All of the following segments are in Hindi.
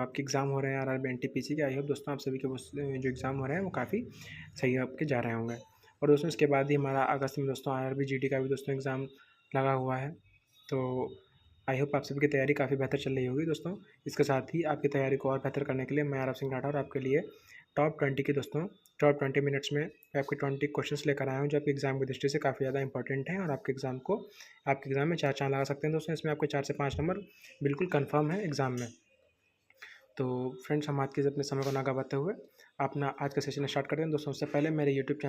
आपके एग्ज़ाम हो रहे हैं आरआरबी एनटीपीसी के, आई होप दोस्तों आप सभी के वो जो एग्ज़ाम हो रहे हैं वो काफ़ी सही आपके जा रहे होंगे। और दोस्तों इसके बाद ही हमारा अगस्त में दोस्तों आरआरबी जीडी का भी दोस्तों एग्ज़ाम लगा हुआ है, तो आई होप आप सभी की तैयारी काफ़ी बेहतर चल रही होगी दोस्तों। इसके साथ ही आपकी तैयारी को और बेहतर करने के लिए मैं आरव सिंह राठौर आपके लिए टॉप 20 की दोस्तों टॉप 20 मिनट्स में आपके 20 क्वेश्चंस लेकर आया हूँ, जो आपके एग्जाम की दृष्टि से काफ़ी ज़्यादा इंपॉर्टेंट है और आपके एग्जाम में 4 चाँद लगा सकते हैं दोस्तों। इसमें आपके 4 से 5 नंबर बिल्कुल कन्फर्म है एग्ज़ाम में। तो फ्रेंड्स, हम आज के अपने समय को ना गवाते हुए अपना आज का सेशन स्टार्ट करते हैं दोस्तों। उससे पहले मेरे YouTube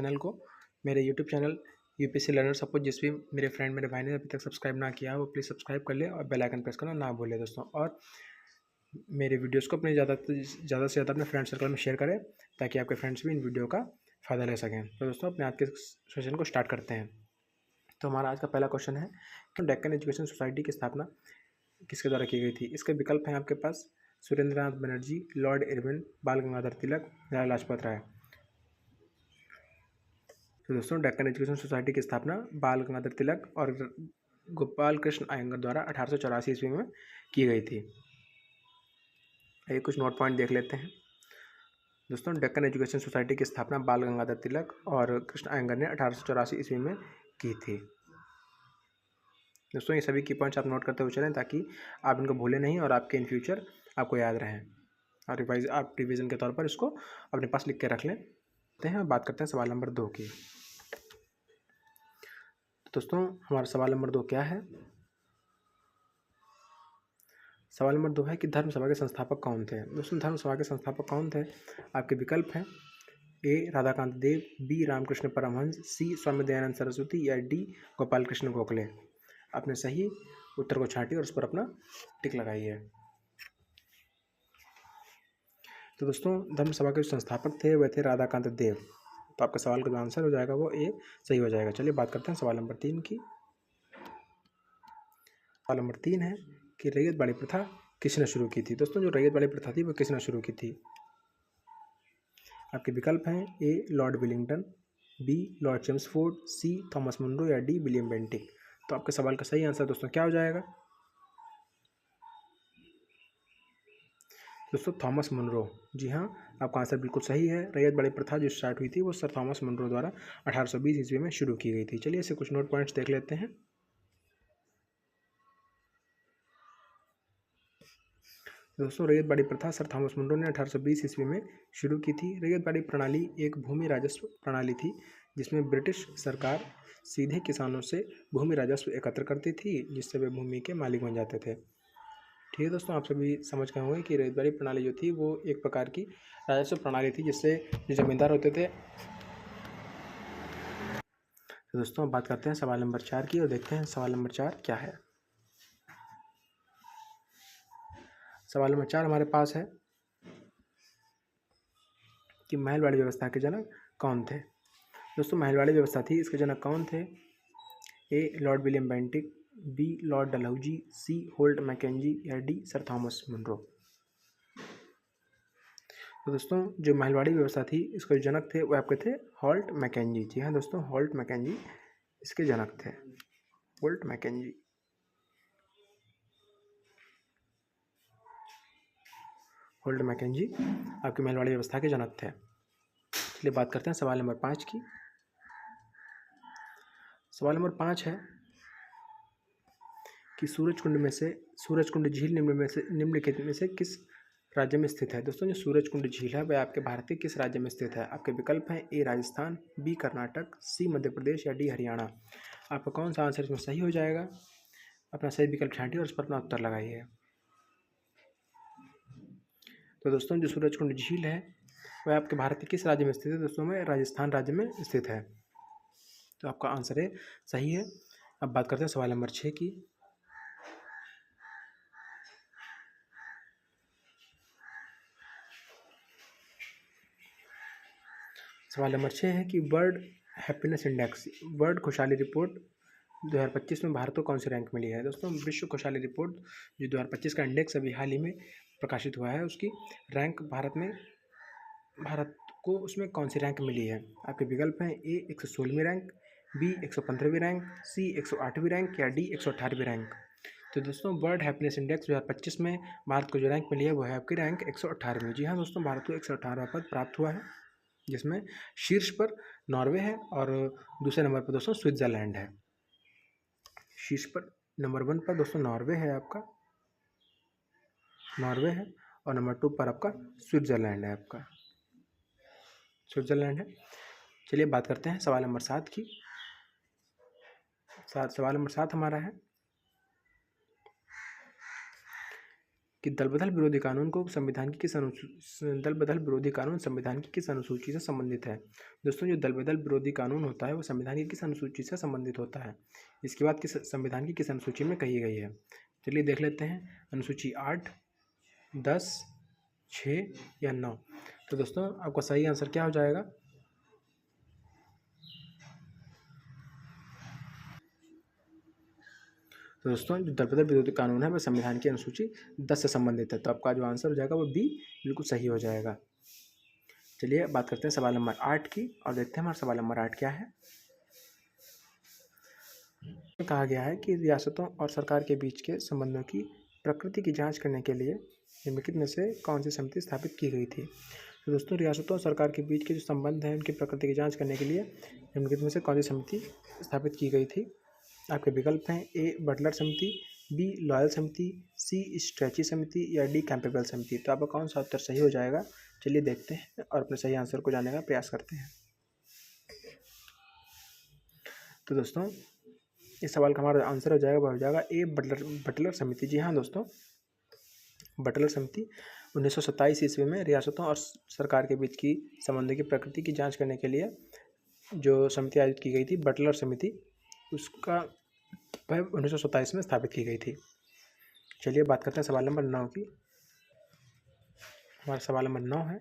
channel UPSC learner support, जिस भी मेरे फ्रेंड मेरे भाई ने अभी तक सब्सक्राइब ना किया है वो प्लीज़ सब्सक्राइब कर ले और बेल आइकन प्रेस करना ना भूले दोस्तों। और मेरे वीडियोस को अपने ज़्यादा से ज़्यादा अपने फ्रेंड सर्कल में शेयर करें, ताकि आपके फ्रेंड्स भी इन वीडियो का फ़ायदा ले सकें। तो दोस्तों अपने आज के सेशन को स्टार्ट करते हैं। तो हमारा आज का पहला क्वेश्चन है कि डेक्कन एजुकेशन सोसाइटी की स्थापना किसके द्वारा की गई थी। इसके विकल्प हैं आपके पास सुरेंद्रनाथ बनर्जी, लॉर्ड इरविन, बाल गंगाधर तिलक, लाला लाजपत राय। तो दोस्तों डेक्कन एजुकेशन सोसाइटी की स्थापना बाल गंगाधर तिलक और गोपाल कृष्ण अयंगर द्वारा 1884 ईस्वी में की गई थी। ये कुछ नोट पॉइंट देख लेते हैं दोस्तों। डेक्कन एजुकेशन सोसाइटी की स्थापना बाल गंगाधर तिलक और कृष्ण अयंगर ने 1884 ईस्वी में की थी दोस्तों। ये सभी की पॉइंट्स आप नोट करते हुए चलें, ताकि आप इनको भूलें नहीं और आपके इन फ्यूचर आपको याद रहें और आप रिवीजन के तौर पर इसको अपने पास लिख के रख लें। बात करते हैं सवाल नंबर 2 की। दोस्तों हमारा सवाल नंबर 2 क्या है। सवाल नंबर 2 है कि धर्म सभा के संस्थापक कौन थे। दोस्तों धर्म सभा के संस्थापक कौन थे, आपके विकल्प हैं ए राधाकांत देव, बी रामकृष्ण परमहंस, सी स्वामी दयानंद सरस्वती या डी गोपाल कृष्ण गोखले। अपने सही उत्तर को छांटिए और उस पर अपना टिक लगाइए। तो दोस्तों धर्म सभा के जो संस्थापक थे वह थे राधाकांत देव। तो आपका सवाल का जो आंसर हो जाएगा वो ए सही हो जाएगा। चलिए बात करते हैं सवाल नंबर 3 की। सवाल नंबर 3 है कि रैयत बाड़ी प्रथा किसने शुरू की थी। दोस्तों जो रैयत बाड़ी प्रथा थी वो किसने शुरू की थी। आपके विकल्प हैं A Lord Willingdon, B Lord Chelmsford, C Thomas Munro या डी विलियम बेंटिक। तो आपके सवाल का सही आंसर दोस्तों क्या हो जाएगा। दोस्तों थॉमस मुनरो, जी हाँ आपका आंसर बिल्कुल सही है। रैयत बाड़ी प्रथा जो स्टार्ट हुई थी वो सर थॉमस मुनरो द्वारा 1820 ईस्वी में शुरू की गई थी। चलिए इसे कुछ नोट पॉइंट्स देख लेते हैं। दोस्तों रैयत बाड़ी प्रथा सर थॉमस मुनरो ने 1820 ईस्वी में शुरू की थी। रैयत बाड़ी प्रणाली एक भूमि राजस्व प्रणाली थी, जिसमें ब्रिटिश सरकार सीधे किसानों से भूमि राजस्व एकत्र करती थी, जिससे वे भूमि के मालिक बन जाते थे। ठीक है दोस्तों, आप सभी समझ गए होंगे कि रैयत बाड़ी प्रणाली जो थी वो एक प्रकार की राजस्व प्रणाली थी, जिससे जो जमींदार होते थे। तो दोस्तों अब बात करते हैं सवाल नंबर 4 की और देखते हैं सवाल नंबर 4 क्या है। सवाल नंबर 4 हमारे पास है कि महलवाड़ी व्यवस्था के जनक कौन थे। दोस्तों महलवाड़ी व्यवस्था थी, इसके जनक कौन थे। A Lord William Bentinck, B Lord Dalhousie, C Holt Mackenzie या डी सर थॉमस मुनरो। तो दोस्तों जो महलवाड़ी व्यवस्था थी इसके जो जनक थे वो आपके थे होल्ट मैकेंजी। जी हाँ दोस्तों, होल्ट मैकेंजी इसके जनक थे, होल्ट मैकेंजी। होल्ट मैकेंजी आपकी महलवाड़ी व्यवस्था के जनक थे। चलिए बात करते हैं सवाल नंबर 5 की। सवाल नंबर 5 है कि सूरजकुंड झील निम्नलिखित में से किस राज्य में स्थित है। दोस्तों जो सूरजकुंड झील है वह आपके भारत के किस राज्य में स्थित है। आपके विकल्प हैं ए राजस्थान, बी कर्नाटक, सी मध्य प्रदेश या डी हरियाणा। आपका कौन सा आंसर इसमें सही हो जाएगा। अपना सही विकल्प छांटिए और उस पर अपना उत्तर लगाइए। तो दोस्तों जो सूरजकुंड झील है वह आपके भारत के किस राज्य में स्थित है। दोस्तों में राजस्थान राज्य में स्थित है। तो आपका आंसर है सही है। अब बात करते हैं सवाल नंबर 6 की। सवाल नंबर 6 है कि वर्ल्ड हैप्पीनेस इंडेक्स, वर्ल्ड खुशहाली रिपोर्ट 2025 में भारत को कौन सी रैंक मिली है। दोस्तों विश्व खुशहाली रिपोर्ट जो 2025 का इंडेक्स अभी हाल ही में प्रकाशित हुआ है, उसकी रैंक भारत को उसमें कौन सी रैंक मिली है। आपके विकल्प हैं ए 116वीं रैंक, बी 115वीं रैंक, सी 108वीं रैंक या डी 118वीं रैंक। तो दोस्तों वर्ल्ड हैप्पीनेस इंडेक्स 2025 में भारत को जो रैंक मिली है वो है आपकी रैंक 118 में। जी हाँ दोस्तों, भारत को 118वां पद प्राप्त हुआ है, जिसमें शीर्ष पर नॉर्वे है और दूसरे नंबर पर दोस्तों स्विट्ज़रलैंड है। शीर्ष पर नंबर 1 पर दोस्तों नॉर्वे है, आपका नॉर्वे है, और नंबर 2 पर आपका स्विट्ज़रलैंड है, आपका स्विट्ज़रलैंड है। चलिए बात करते हैं सवाल नंबर 7 की। सवाल नंबर 7 हमारा है कि दल बदल विरोधी कानून को संविधान की किस दल बदल विरोधी कानून संविधान की किस अनुसूची से संबंधित है। दोस्तों जो दल बदल विरोधी कानून होता है वो संविधान की किस अनुसूची से संबंधित होता है, इसके बाद किस संविधान की किस अनुसूची में कही गई है। चलिए देख लेते हैं, अनुसूची 8, 10, 6 या 9। तो दोस्तों आपका सही आंसर क्या हो जाएगा। तो दोस्तों जो दल बदल विरोधी कानून है वह संविधान की अनुसूची 10 से संबंधित है, तो आपका जो आंसर हो जाएगा वो बी बिल्कुल सही हो जाएगा। चलिए बात करते हैं सवाल नंबर 8 की और देखते हैं हमारा सवाल नंबर 8 क्या है। कहा गया है कि रियासतों और सरकार के बीच के संबंधों की प्रकृति की जांच करने के लिए निम्नलिखित में से कौन सी समिति स्थापित की गई थी। तो दोस्तों रियासतों और सरकार के बीच के जो संबंध हैं उनकी प्रकृति की जांच करने के लिए निम्नलिखित में से कौन सी समिति स्थापित की गई थी। आपके विकल्प हैं ए बटलर समिति, बी लॉयल समिति, सी स्ट्रेची समिति या डी कैंपेबल समिति। तो आपका कौन सा उत्तर सही हो जाएगा, चलिए देखते हैं और अपने सही आंसर को जानने का प्रयास करते हैं। तो दोस्तों इस सवाल का हमारा आंसर हो जाएगा, वह हो जाएगा ए बटलर समिति। जी हाँ दोस्तों, बटलर समिति 1927 ईस्वी में रियासतों और सरकार के बीच की संबंधों की प्रकृति की जांच करने के लिए जो समिति आयोजित की गई थी, बटलर समिति, उसका वह 1927 में स्थापित की गई थी। चलिए बात करते हैं सवाल नंबर 9 की। हमारा सवाल नंबर 9 है,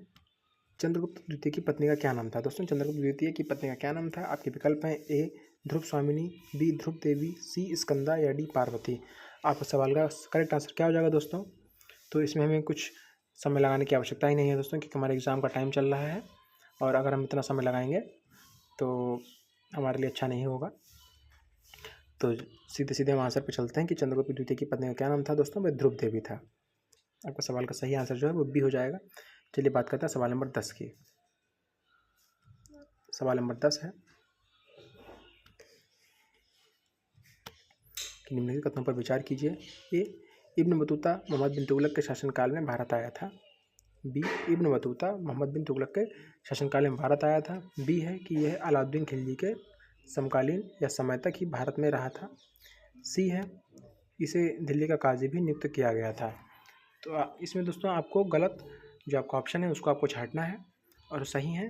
चंद्रगुप्त द्वितीय की पत्नी का क्या नाम था। दोस्तों चंद्रगुप्त द्वितीय की पत्नी का क्या नाम था। आपके विकल्प हैं ए ध्रुव स्वामिनी, बी ध्रुव देवी, सी स्कंदा या डी पार्वती। आपका सवाल का करेक्ट आंसर क्या हो जाएगा दोस्तों। तो इसमें हमें कुछ समय लगाने की आवश्यकता ही नहीं है दोस्तों, क्योंकि हमारे एग्ज़ाम का टाइम चल रहा है और अगर हम इतना समय लगाएंगे तो हमारे लिए अच्छा नहीं होगा। तो सीधे सीधे हम आंसर पे चलते हैं कि चंद्रगुप्त द्वितीय की पत्नी का क्या नाम था दोस्तों, वह ध्रुव देवी था। आपका सवाल का सही आंसर जो है वो बी हो जाएगा। चलिए बात करते हैं सवाल नंबर 10 की। सवाल नंबर 10 है कि निम्नलिखित कथनों पर विचार कीजिए। ए इब्न बतूता मोहम्मद बिन तुगलक के शासनकाल में भारत आया था। बी इब्न बतूता मोहम्मद बिन तुगलक के शासनकाल में भारत आया था। बी है कि यह अलाउद्दीन खिलजी के समकालीन या समय तक ही भारत में रहा था। सी है इसे दिल्ली का काजी भी नियुक्त किया गया था। तो इसमें दोस्तों आपको गलत जो आपका ऑप्शन है उसको आपको छांटना है और सही है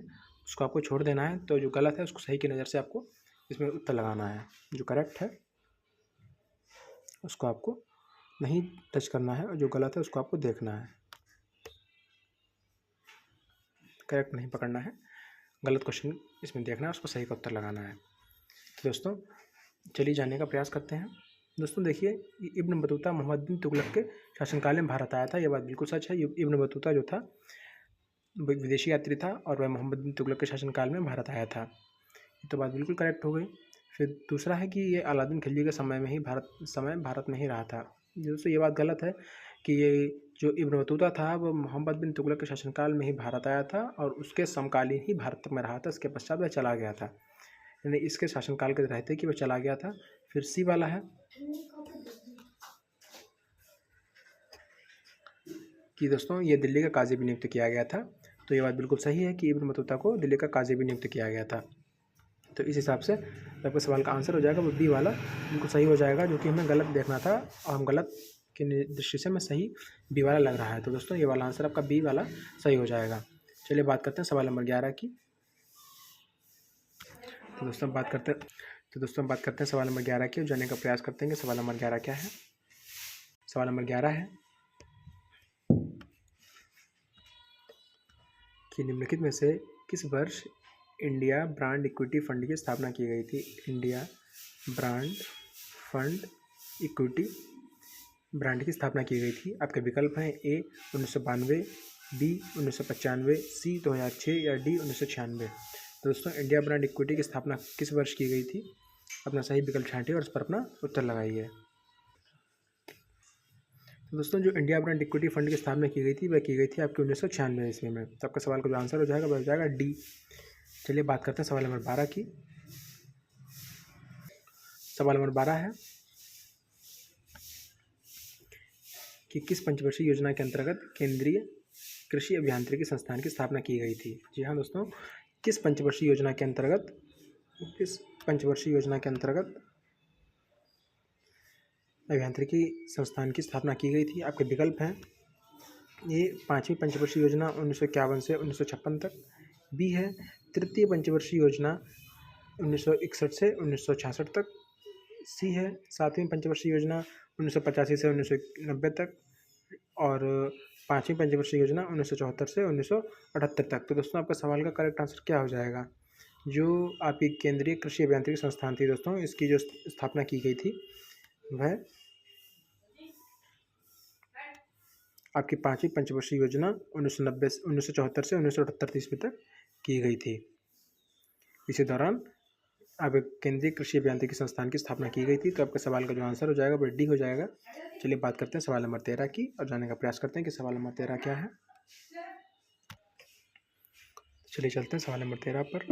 उसको आपको छोड़ देना है। तो जो गलत है उसको सही की नज़र से आपको इसमें उत्तर लगाना है। जो करेक्ट है उसको आपको नहीं टच करना है और जो गलत है उसको आपको देखना है, करेक्ट नहीं पकड़ना है। गलत क्वेश्चन इसमें देखना है, उसको सही का उत्तर लगाना है। तो दोस्तों चलिए जानने का प्रयास करते हैं। दोस्तों देखिए, इब्न बतूता मोहम्मद बिन तुगलक के शासनकाल में भारत आया था, यह बात बिल्कुल सच है। इब्न बतूता जो था विदेशी यात्री था और वह मोहम्मद बिन तुगलक के शासनकाल में भारत आया था, ये तो बात बिल्कुल करेक्ट हो गई। फिर दूसरा है कि ये अलाउद्दीन खिलजी के समय में ही भारत में ही रहा था। दोस्तों ये बात गलत है कि ये जो इब्न बतूता था वो मोहम्मद बिन तुगलक के शासनकाल में ही भारत आया था और उसके समकालीन ही भारत में रहा था, इसके पश्चात वह चला गया था, यानी इसके शासनकाल के रहते कि वह चला गया था। फिर सी वाला है कि दोस्तों ये दिल्ली का काजी भी नियुक्त किया गया था। तो ये बात बिल्कुल सही है कि इब्न बतूता को दिल्ली का काजी भी नियुक्त किया गया था। तो इस हिसाब से आपके सवाल का आंसर हो जाएगा वो बी वाला बिल्कुल सही हो जाएगा, जो कि हमें गलत देखना था और हम गलत की दृष्टि से हमें सही बी वाला लग रहा है। तो दोस्तों ये वाला आंसर आपका बी वाला सही हो जाएगा। चलिए बात करते हैं सवाल नंबर 11 की। तो दोस्तों बात करते हैं सवाल नंबर 11 की और जानने का प्रयास करते हैं कि सवाल नंबर 11 क्या है। सवाल नंबर 11 है कि निम्नलिखित में से किस वर्ष इंडिया ब्रांड इक्विटी फंड की स्थापना की गई थी। India brand fund equity brand की स्थापना की गई थी। आपके विकल्प हैं ए 1992, बी 1995, सी 2006 या डी 1996। तो दोस्तों इंडिया ब्रांड इक्विटी की स्थापना किस वर्ष की गई थी, अपना सही विकल्प छांटिए और उस पर अपना उत्तर लगाइए। तो दोस्तों जो इंडिया ब्रांड इक्विटी फंड की स्थापना की गई थी वह की गई थी आपकी 1996 ईस्वी में। तो आपका सवाल का जो आंसर हो जाएगा वह हो जाएगा डी। चलिए बात करते हैं सवाल नंबर 12 की। सवाल नंबर 12 है कि किस पंचवर्षीय योजना के अंतर्गत केंद्रीय कृषि अभियांत्रिकी संस्थान की स्थापना की गई थी। जी हाँ दोस्तों, किस पंचवर्षीय योजना के अंतर्गत अभियांत्रिकी संस्थान की स्थापना की गई थी। आपके विकल्प हैं, ये 5वीं पंचवर्षीय योजना 1951 से 1956 तक, बी है तृतीय पंचवर्षीय योजना 1961 से 1966 तक, सी है 7वीं पंचवर्षीय योजना 1985 से 1990 तक, और 5वीं पंचवर्षीय योजना 1974 से 1978 तक। तो दोस्तों आपका सवाल का करेक्ट आंसर क्या हो जाएगा? जो आपकी केंद्रीय कृषि अभियांत्रिकी संस्थान थी दोस्तों, इसकी जो स्थापना की गई थी वह आपकी 5वीं पंचवर्षीय योजना 1974 से 1978 ईस्वी तक की गई थी। इसी दौरान अब केंद्रीय कृषि अभियांत्रिकी संस्थान की स्थापना की गई थी। तो आपका सवाल का जो आंसर हो जाएगा वो डी हो जाएगा। चलिए बात करते हैं सवाल नंबर 13 की और जानने का प्रयास करते हैं कि सवाल नंबर 13 क्या है। चलिए चलते हैं सवाल नंबर 13 पर।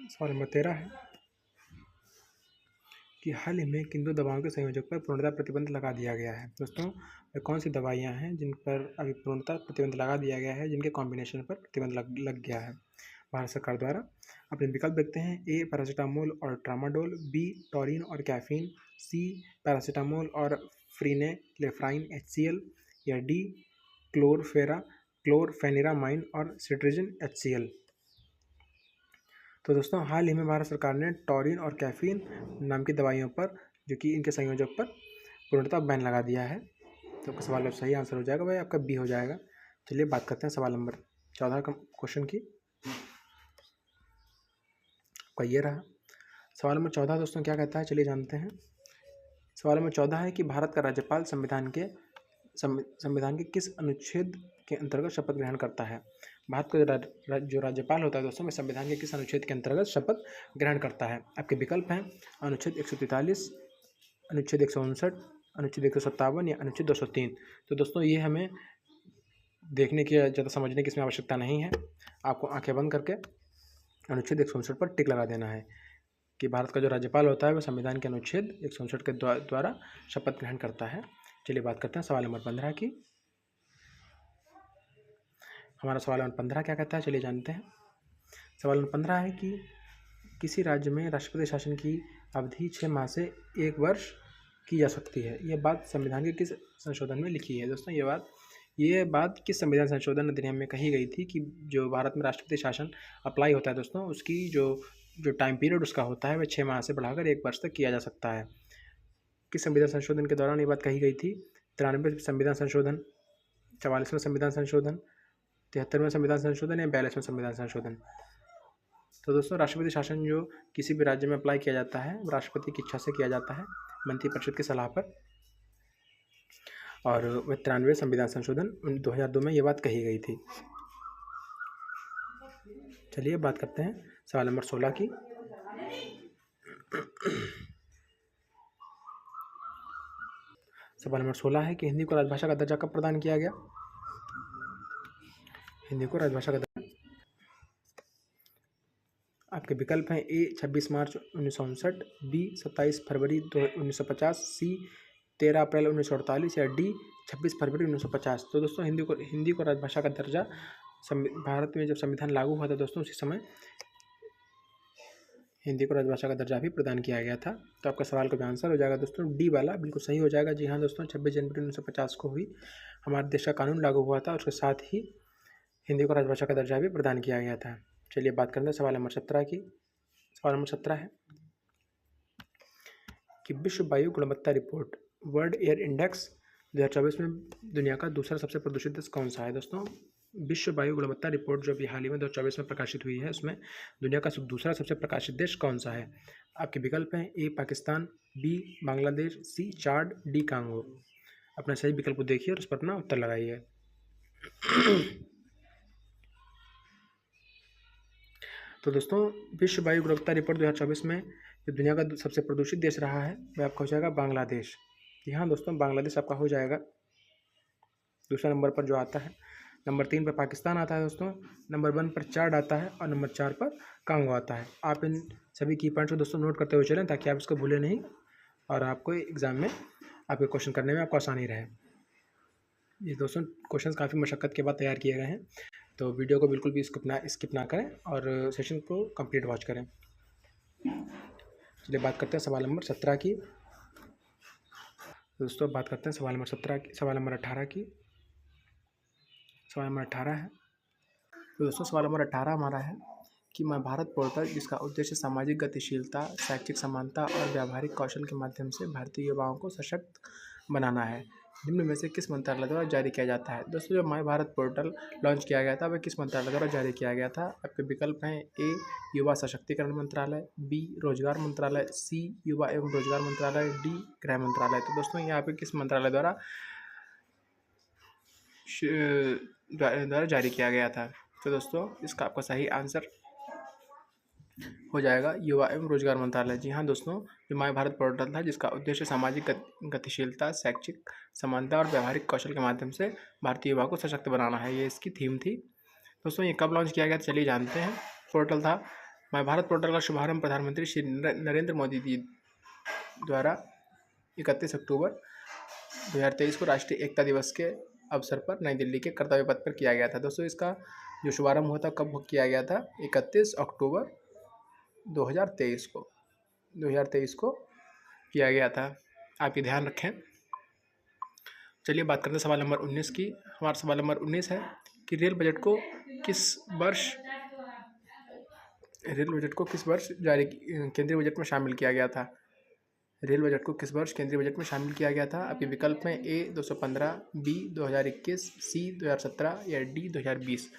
सवाल नंबर 13 है कि हाल ही में किन दो दवाओं के संयोजक पर पूर्णतः प्रतिबंध लगा दिया गया है। दोस्तों कौन सी दवाइयाँ हैं जिन पर अभी पूर्णतः प्रतिबंध लगा दिया गया है, जिनके कॉम्बिनेशन पर प्रतिबंध लग गया है भारत सरकार द्वारा? अपने विकल्प देखते हैं, ए पैरासीटामोल और ट्रामाडोल, बी टॉरिन और कैफीन, सी पैरासीटामोल और फ्रीनेलेफ्राइन HCl, या डी क्लोरफेनिरामाइन और सिट्रिजिन HCl। तो दोस्तों हाल ही में भारत सरकार ने टॉरिन और कैफीन नाम की दवाइयों पर, जो कि इनके संयोजक पर पूर्णतः बैन लगा दिया है। तो आपका सवाल सही आंसर हो जाएगा भाई, आपका बी हो जाएगा। चलिए बात करते हैं सवाल नंबर 14 का क्वेश्चन की। आपका ये रहा सवाल नंबर 14 दोस्तों, क्या कहता है चलिए जानते हैं। सवाल नंबर 14 है कि भारत का राज्यपाल संविधान के किस अनुच्छेद के अंतर्गत शपथ ग्रहण करता है? भारत का जो राज्यपाल होता है दोस्तों, में संविधान के किस अनुच्छेद के अंतर्गत शपथ ग्रहण करता है? आपके विकल्प हैं, अनुच्छेद 143, अनुच्छेद 159, अनुच्छेद 157 या अनुच्छेद 203। तो दोस्तों ये हमें देखने की, ज़्यादा समझने की इसमें आवश्यकता नहीं है। आपको आंखें बंद करके अनुच्छेद 159 पर टिक लगा देना है कि भारत का जो राज्यपाल होता है वह संविधान के अनुच्छेद 159 के द्वारा शपथ ग्रहण करता है। चलिए बात करते हैं सवाल नंबर 15 की। हमारा सवाल नंबर 15 क्या कहता है चलिए जानते हैं। सवाल नंबर 15 है कि किसी राज्य में राष्ट्रपति शासन की अवधि 6 माह से 1 वर्ष की जा सकती है। यह बात संविधान के किस संशोधन में लिखी है? दोस्तों ये बात किस संविधान संशोधन अधिनियम में कही गई थी कि जो भारत में राष्ट्रपति शासन अप्लाई होता है दोस्तों, उसकी जो टाइम पीरियड उसका होता है वह 6 माह से बढ़ाकर 1 वर्ष तक किया जा सकता है। किस संविधान संशोधन के दौरान ये बात कही गई थी? 93वें संविधान संशोधन, 44वें संविधान संशोधन, 73वें संविधान संशोधन या 42वें संविधान संशोधन? तो दोस्तों राष्ट्रपति शासन जो किसी भी राज्य में अप्लाई किया जाता है वो राष्ट्रपति की इच्छा से किया जाता है, मंत्रिपरिषद की सलाह पर, और वह 93वें संविधान संशोधन 2002 में ये बात कही गई थी। चलिए बात करते हैं सवाल नंबर 16 की। सवाल नंबर 16 है कि हिंदी को राजभाषा का दर्जा कब प्रदान किया गया? हिंदी को राजभाषा का दर्जा, आपके विकल्प हैं, ए 26 मार्च 1959, बी 27 फरवरी 1950, सी 13 अप्रैल 1948 या डी 26 फरवरी 1950। तो दोस्तों हिंदी को राजभाषा का दर्जा भारत में जब संविधान लागू हुआ था दोस्तों, उसी समय हिंदी को राजभाषा का दर्जा भी प्रदान किया गया था। तो आपका सवाल का आंसर हो जाएगा दोस्तों डी वाला, बिल्कुल सही हो जाएगा। जी हाँ दोस्तों, 26 जनवरी 1950 को हुई हमारे देश का कानून लागू हुआ था, उसके साथ ही हिंदी को राजभाषा का दर्जा भी प्रदान किया गया था। चलिए बात करते हैं सवाल नंबर 17 की। सवाल नंबर 17 है कि विश्व वायु गुणवत्ता रिपोर्ट वर्ल्ड एयर इंडेक्स 2024 में दुनिया का दूसरा सबसे प्रदूषित देश कौन सा है? दोस्तों विश्व वायु गुणवत्ता रिपोर्ट जो अभी हाल ही में 2024 में प्रकाशित हुई है, उसमें दुनिया का दूसरा सबसे प्रकाशित देश कौन सा है? आपके विकल्प हैं, ए पाकिस्तान, बी बांग्लादेश, सी चाड, डी कांगो। अपना सही विकल्प को देखिए और उस पर अपना उत्तर लगाइए। तो दोस्तों विश्व वायु गुणवत्ता रिपोर्ट 2024 में जो दुनिया का सबसे प्रदूषित देश रहा है वह आपका हो जाएगा बांग्लादेश। जी हाँ दोस्तों, बांग्लादेश आपका हो जाएगा। दूसरा नंबर पर जो आता है, नंबर 3 पर पाकिस्तान आता है दोस्तों, नंबर 1 पर चाड आता है और नंबर 4 पर कांगो आता है। आप इन सभी की पॉइंट्स को दोस्तों नोट करते हुए चलें ताकि आप इसको भूलें नहीं और आपको एग्ज़ाम में आपके क्वेश्चन करने में आपको आसानी रहे। ये दोस्तों क्वेश्चन काफ़ी मशक्क़त के बाद तैयार किए गए हैं, तो वीडियो को बिल्कुल भी स्किप ना करें और सेशन को कंप्लीट वॉच करें। चलिए बात करते हैं सवाल नंबर 17 की। दोस्तों बात करते हैं सवाल नंबर 17 की, सवाल नंबर 18 की। सवाल नंबर 18 है, तो दोस्तों सवाल नंबर 18 हमारा है कि माय भारत पोर्टल, जिसका उद्देश्य सामाजिक गतिशीलता, शैक्षिक समानता और व्यावहारिक कौशल के माध्यम से भारतीय युवाओं को सशक्त बनाना है, निम्न में से किस मंत्रालय द्वारा जारी किया जाता है। दोस्तों जो माय भारत पोर्टल लॉन्च किया गया था वह किस मंत्रालय द्वारा जारी किया गया था। आपके विकल्प हैं ए युवा सशक्तिकरण मंत्रालय, बी रोजगार मंत्रालय, सी युवा एवं रोजगार मंत्रालय, डी गृह मंत्रालय। तो दोस्तों यहाँ पे किस मंत्रालय द्वारा जारी किया गया था। तो दोस्तों इसका आपका सही आंसर हो जाएगा युवा एवं रोजगार मंत्रालय। जी हाँ दोस्तों, जो माय भारत पोर्टल था जिसका उद्देश्य सामाजिक गतिशीलता, शैक्षिक समानता और व्यावहारिक कौशल के माध्यम से भारतीय युवा को सशक्त बनाना है, ये इसकी थीम थी। दोस्तों ये कब लॉन्च किया गया चलिए जानते हैं। पोर्टल था माय भारत पोर्टल का शुभारंभ प्रधानमंत्री श्री नरेंद्र मोदी जी द्वारा 31 अक्टूबर 2023 को राष्ट्रीय एकता दिवस के अवसर पर नई दिल्ली के कर्तव्य पथ पर किया गया था। दोस्तों इसका जो शुभारंभ हुआ था कब किया गया था, 31 अक्टूबर 2023 को किया गया था। आप ये ध्यान रखें। चलिए बात करते हैं सवाल नंबर 19 की। हमारा सवाल नंबर 19 है कि रेल बजट को किस वर्ष केंद्रीय बजट में शामिल किया गया था। रेल बजट को किस वर्ष केंद्रीय बजट में शामिल किया गया था। आपके विकल्प में ए 215, बी 2021, सी 2017 या डी 2020।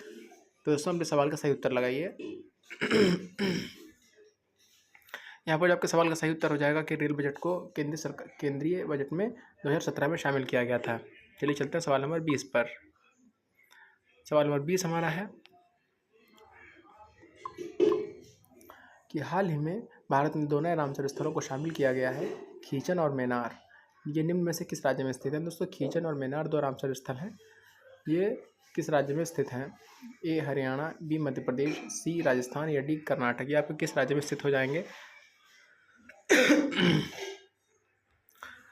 तो दोस्तों अपने सवाल का सही उत्तर लगाइए। यहाँ पर आपके सवाल का सही उत्तर हो जाएगा कि रेल बजट को केंद्रीय बजट में 2017 में शामिल किया गया था। चलिए चलते हैं सवाल नंबर 20 पर। सवाल नंबर 20 हमारा है कि हाल ही में भारत में 2 नए रामसर स्थलों को शामिल किया गया है, खीचन और मेनार। ये निम्न में से किस राज्य में स्थित है। दोस्तों खीचन और मेनार 2 रामसर स्थल हैं, ये किस राज्य में स्थित हैं। ए हरियाणा, बी मध्य प्रदेश, सी राजस्थान या डी कर्नाटक। ये आपके किस राज्य में स्थित हो जाएंगे।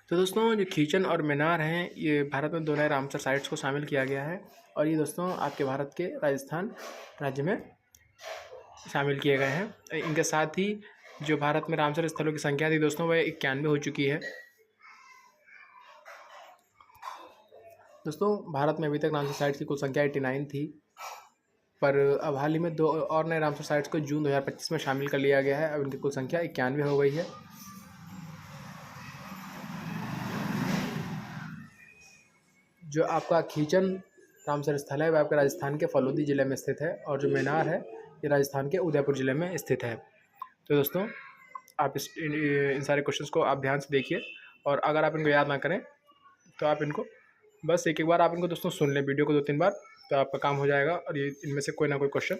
तो दोस्तों जो खीचन और मेनार हैं ये भारत में 2 नए रामसर साइट्स को शामिल किया गया है और ये दोस्तों आपके भारत के राजस्थान राज्य में शामिल किए गए हैं। इनके साथ ही जो भारत में रामसर स्थलों की संख्या थी दोस्तों वह 91 हो चुकी है। दोस्तों भारत में अभी तक रामसर साइट्स की कुल संख्या 89 थी, पर अब हाल ही में 2 और नए रामसर साइट्स को जून 2025 में शामिल कर लिया गया है। अब इनकी कुल संख्या 91 हो गई है। जो आपका खीचन रामसर स्थल है वह आपके राजस्थान के फलोदी ज़िले में स्थित है और जो मेनार है ये राजस्थान के उदयपुर ज़िले में स्थित है। तो दोस्तों आप इन सारे क्वेश्चंस को आप ध्यान से देखिए और अगर आप इनको याद ना करें तो आप इनको बस एक बार आप इनको दोस्तों सुन लें वीडियो को 2-3 बार, तो आपका काम हो जाएगा और ये इनमें से कोई ना कोई क्वेश्चन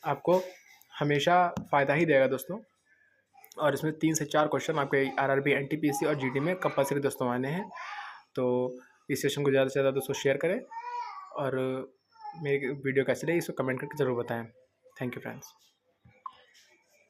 आपको हमेशा फ़ायदा ही देगा दोस्तों। और इसमें 3 से 4 क्वेश्चन आपके आरआरबी, एनटीपीसी और जीडी में कंपलसरी दोस्तों आने हैं। तो इस सेशन को ज़्यादा से ज़्यादा दोस्तों शेयर करें और मेरी वीडियो कैसी लगी इसको कमेंट करके ज़रूर बताएं। Thank you friends.